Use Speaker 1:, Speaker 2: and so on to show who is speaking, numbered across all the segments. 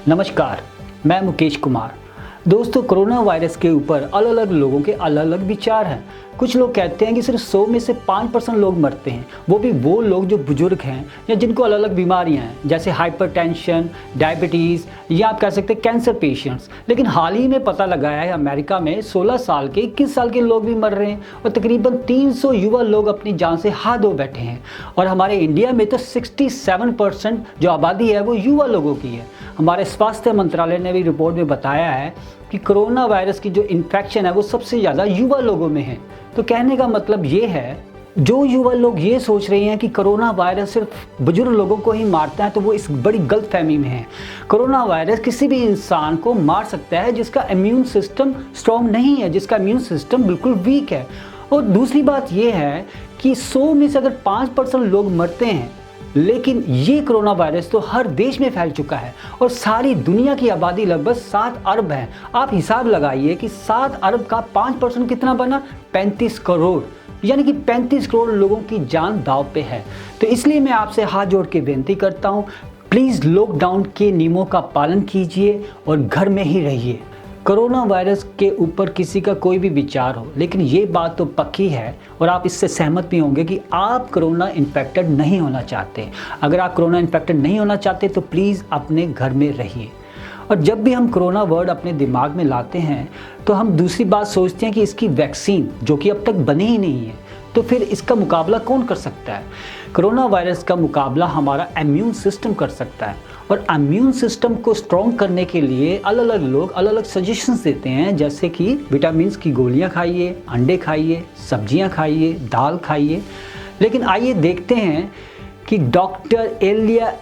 Speaker 1: नमस्कार, मैं मुकेश कुमार। दोस्तों, कोरोना वायरस के ऊपर अलग अलग लोगों के अलग अलग विचार हैं। कुछ लोग कहते हैं कि सिर्फ 100 में से 5% लोग मरते हैं, वो भी वो लोग जो बुजुर्ग हैं या जिनको अलग अलग बीमारियां हैं, जैसे हाइपरटेंशन, डायबिटीज़ या आप कह सकते हैं कैंसर पेशेंट्स। लेकिन हाल ही में पता लगा है अमेरिका में 16 साल के 21 साल के लोग भी मर रहे हैं और तकरीबन 300 युवा लोग अपनी जान से हाथ धो बैठे हैं। और हमारे इंडिया में तो 67% जो आबादी है वो युवा लोगों की है। हमारे स्वास्थ्य मंत्रालय ने भी रिपोर्ट में बताया है कि कोरोना वायरस की जो इन्फेक्शन है वो सबसे ज़्यादा युवा लोगों में है। तो कहने का मतलब ये है, जो युवा लोग ये सोच रहे हैं कि कोरोना वायरस सिर्फ बुजुर्ग लोगों को ही मारता है, तो वो इस बड़ी गलतफहमी में है। कोरोना वायरस किसी भी इंसान को मार सकता है जिसका इम्यून सिस्टम स्ट्रॉन्ग नहीं है, जिसका इम्यून सिस्टम बिल्कुल वीक है। और दूसरी बात ये है कि 100 में से अगर 5% लोग मरते हैं, लेकिन ये कोरोना वायरस तो हर देश में फैल चुका है और सारी दुनिया की आबादी लगभग 7 अरब है। आप हिसाब लगाइए कि 7 अरब का 5% कितना बना, 35 करोड़, यानी कि 35 करोड़ लोगों की जान दांव पे है। तो इसलिए मैं आपसे हाथ जोड़ के विनती करता हूँ, प्लीज़ लॉकडाउन के नियमों का पालन कीजिए और घर में ही रहिए। कोरोना वायरस के ऊपर किसी का कोई भी विचार हो, लेकिन ये बात तो पक्की है और आप इससे सहमत भी होंगे कि आप कोरोना इन्फेक्टेड नहीं होना चाहते। अगर आप कोरोना इन्फेक्टेड नहीं होना चाहते तो प्लीज़ अपने घर में रहिए। और जब भी हम कोरोना वर्ड अपने दिमाग में लाते हैं तो हम दूसरी बात सोचते हैं कि इसकी वैक्सीन जो कि अब तक बनी ही नहीं है, तो फिर इसका मुकाबला कौन कर सकता है। कोरोना वायरस का मुकाबला हमारा इम्यून सिस्टम कर सकता है और इम्यून सिस्टम को स्ट्रॉन्ग करने के लिए अलग अलग लोग अलग अलग सजेशंस देते हैं, जैसे कि विटामिन्स की गोलियां खाइए, अंडे खाइए, सब्जियां खाइए, दाल खाइए। लेकिन आइए देखते हैं कि डॉक्टर एलिया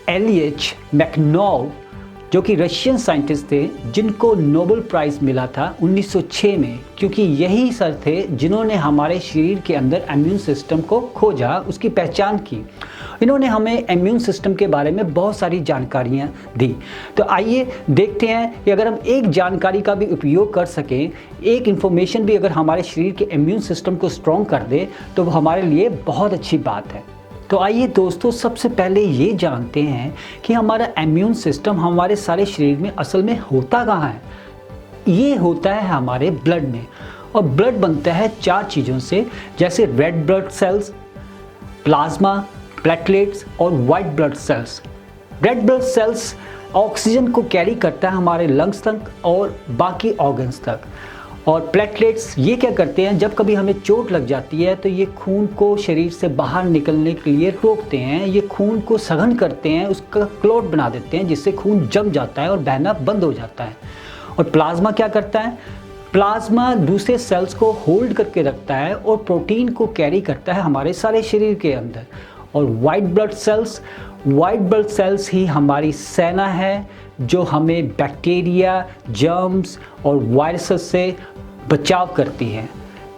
Speaker 1: एलिएच मैकनोव, जो कि रशियन साइंटिस्ट थे जिनको नोबेल प्राइज़ मिला था 1906 में, क्योंकि यही सर थे जिन्होंने हमारे शरीर के अंदर इम्यून सिस्टम को खोजा, उसकी पहचान की। इन्होंने हमें इम्यून सिस्टम के बारे में बहुत सारी जानकारियाँ दी। तो आइए देखते हैं कि अगर हम एक जानकारी का भी उपयोग कर सकें, एक इन्फॉर्मेशन भी अगर हमारे शरीर के इम्यून सिस्टम को स्ट्रॉन्ग कर दे, तो वो हमारे लिए बहुत अच्छी बात है। तो आइए दोस्तों, सबसे पहले ये जानते हैं कि हमारा इम्यून सिस्टम हमारे सारे शरीर में असल में होता कहाँ है। ये होता है हमारे ब्लड में, और ब्लड बनता है 4 चीज़ों से, जैसे red blood cells, plasma, platelets और white blood cells. Red blood cells oxygen को कैरी करता है हमारे लंग्स तक और बाकी ऑर्गन्स तक। और प्लेटलेट्स ये क्या करते हैं, जब कभी हमें चोट लग जाती है तो ये खून को शरीर से बाहर निकलने के लिए रोकते हैं, ये खून को सघन करते हैं, उसका क्लॉट बना देते हैं, जिससे खून जम जाता है और बहना बंद हो जाता है। और प्लाज्मा क्या करता है, प्लाज्मा दूसरे सेल्स को होल्ड करके रखता है और प्रोटीन को कैरी करता है हमारे सारे शरीर के अंदर। और वाइट ब्लड सेल्स ही हमारी सेना है, जो हमें बैक्टीरिया, जर्म्स और वायरसेस से बचाव करती है।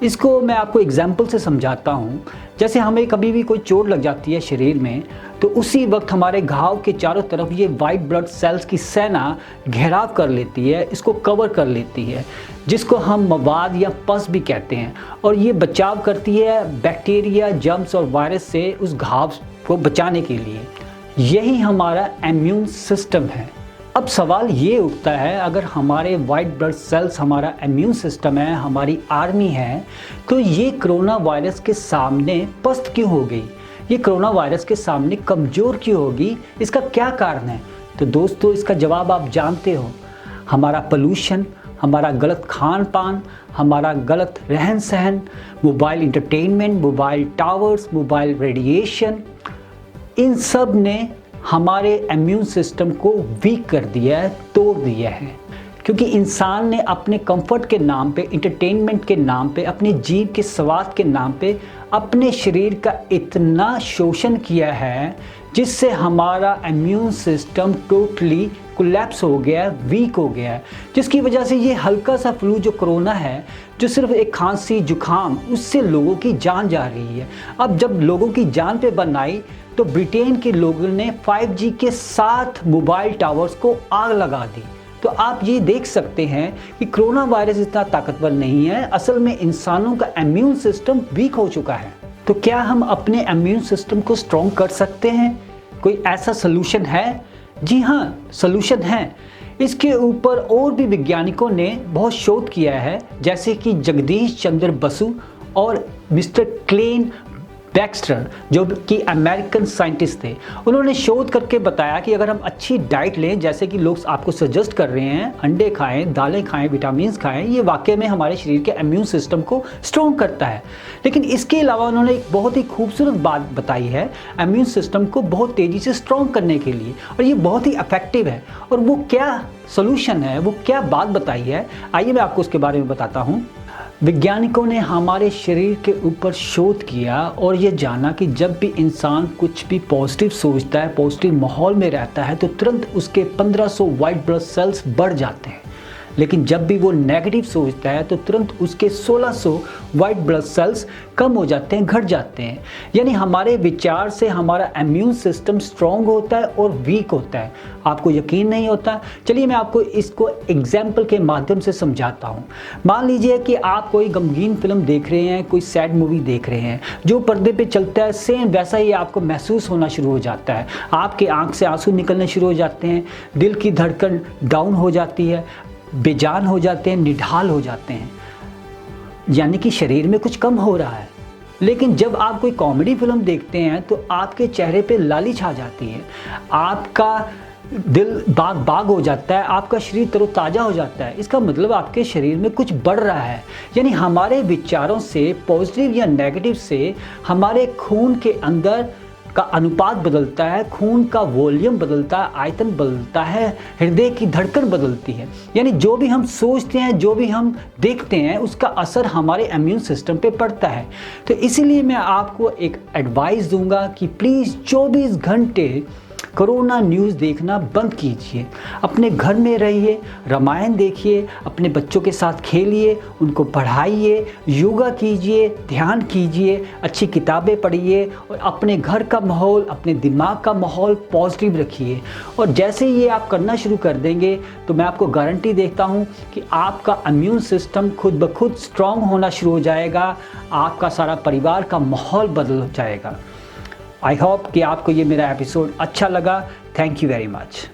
Speaker 1: इसको मैं आपको एग्जाम्पल से समझाता हूँ। जैसे हमें कभी भी कोई चोट लग जाती है शरीर में, तो उसी वक्त हमारे घाव के चारों तरफ ये वाइट ब्लड सेल्स की सेना घेराव कर लेती है, इसको कवर कर लेती है, जिसको हम मवाद या पस भी कहते हैं। और ये बचाव करती है बैक्टीरिया, जर्म्स और वायरस से उस घाव को बचाने के लिए। यही हमारा इम्यून सिस्टम है। अब सवाल ये उठता है, अगर हमारे वाइट ब्लड सेल्स हमारा इम्यून सिस्टम है, हमारी आर्मी है, तो ये कोरोना वायरस के सामने पस्त क्यों हो गई, ये कोरोना वायरस के सामने कमज़ोर क्यों होगी, इसका क्या कारण है। तो दोस्तों, इसका जवाब आप जानते हो, हमारा पोल्यूशन, हमारा गलत खान पान, हमारा गलत रहन सहन, mobile entertainment, mobile towers, mobile radiation, इन सब ने हमारे इम्यून सिस्टम को वीक कर दिया है, तोड़ दिया है। क्योंकि इंसान ने अपने कंफर्ट के नाम पे, इंटरटेनमेंट के नाम पे, अपनी जीभ के स्वाद के नाम पे अपने शरीर का इतना शोषण किया है, जिससे हमारा इम्यून सिस्टम टोटली कोलैप्स हो गया है, वीक हो गया है। जिसकी वजह से ये हल्का सा फ्लू जो कोरोना है, जो सिर्फ एक खांसी जुकाम, उससे लोगों की जान जा रही है। अब जब लोगों की जान पे बन आई, तो ब्रिटेन के लोगों ने 5G के साथ मोबाइल टावर्स को आग लगा दी। तो आप ये देख सकते हैं कि कोरोना वायरस इतना ताकतवर नहीं है, असल में इंसानों का इम्यून सिस्टम वीक हो चुका है। तो क्या हम अपने इम्यून सिस्टम को स्ट्रॉन्ग कर सकते हैं? कोई ऐसा सोल्यूशन है? जी हाँ, सॉल्यूशन है। इसके ऊपर और भी वैज्ञानिकों ने बहुत शोध किया है, जैसे कि जगदीश चंद्र बसु और मिस्टर क्लेन बैक्स्टर, जो कि अमेरिकन साइंटिस्ट थे। उन्होंने शोध करके बताया कि अगर हम अच्छी डाइट लें, जैसे कि लोग आपको सजेस्ट कर रहे हैं, अंडे खाएं, दालें खाएं, विटामिन्स खाएं, ये वाकई में हमारे शरीर के इम्यून सिस्टम को स्ट्रॉन्ग करता है। लेकिन इसके अलावा उन्होंने एक बहुत ही खूबसूरत बात बताई है इम्यून सिस्टम को बहुत तेज़ी से स्ट्रॉन्ग करने के लिए, और ये बहुत ही इफेक्टिव है। और वो क्या सोल्यूशन है, वो क्या बात बताई है, आइए मैं आपको उसके बारे में बताता हूँ। वैज्ञानिकों ने हमारे शरीर के ऊपर शोध किया और ये जाना कि जब भी इंसान कुछ भी पॉजिटिव सोचता है, पॉजिटिव माहौल में रहता है, तो तुरंत उसके 1500 वाइट ब्लड सेल्स बढ़ जाते हैं। लेकिन जब भी वो नेगेटिव सोचता है तो तुरंत उसके 1600 वाइट ब्लड सेल्स कम हो जाते हैं, घट जाते हैं। यानी हमारे विचार से हमारा इम्यून सिस्टम स्ट्रॉन्ग होता है और वीक होता है। आपको यकीन नहीं होता? चलिए मैं आपको इसको एग्जाम्पल के माध्यम से समझाता हूँ। मान लीजिए कि आप कोई गमगीन फिल्म देख रहे हैं, कोई सैड मूवी देख रहे हैं, जो पर्दे पे चलता है सेम वैसा ही आपको महसूस होना शुरू हो जाता है। आपके आँख से आंसू निकलने शुरू हो जाते हैं, दिल की धड़कन डाउन हो जाती है, बेजान हो जाते हैं, निढाल हो जाते हैं, यानी कि शरीर में कुछ कम हो रहा है। लेकिन जब आप कोई कॉमेडी फिल्म देखते हैं तो आपके चेहरे पे लाली छा जाती है, आपका दिल बाग बाग हो जाता है, आपका शरीर तरोताज़ा हो जाता है। इसका मतलब आपके शरीर में कुछ बढ़ रहा है। यानी हमारे विचारों से, पॉजिटिव या नेगेटिव से, हमारे खून के अंदर का अनुपात बदलता है, खून का वॉल्यूम बदलता है, आयतन बदलता है, हृदय की धड़कन बदलती है। यानी जो भी हम सोचते हैं, जो भी हम देखते हैं, उसका असर हमारे इम्यून सिस्टम पे पड़ता है। तो इसीलिए मैं आपको एक एडवाइस दूंगा कि प्लीज़ 24 घंटे कोरोना न्यूज़ देखना बंद कीजिए। अपने घर में रहिए, रामायण देखिए, अपने बच्चों के साथ खेलिए, उनको पढ़ाइए, योगा कीजिए, ध्यान कीजिए, अच्छी किताबें पढ़िए और अपने घर का माहौल, अपने दिमाग का माहौल पॉजिटिव रखिए। और जैसे ही ये आप करना शुरू कर देंगे तो मैं आपको गारंटी देता हूँ कि आपका इम्यून सिस्टम खुद ब खुद स्ट्रॉन्ग होना शुरू हो जाएगा, आपका सारा परिवार का माहौल बदल जाएगा। आई होप कि आपको ये मेरा एपिसोड अच्छा लगा। Thank you very much.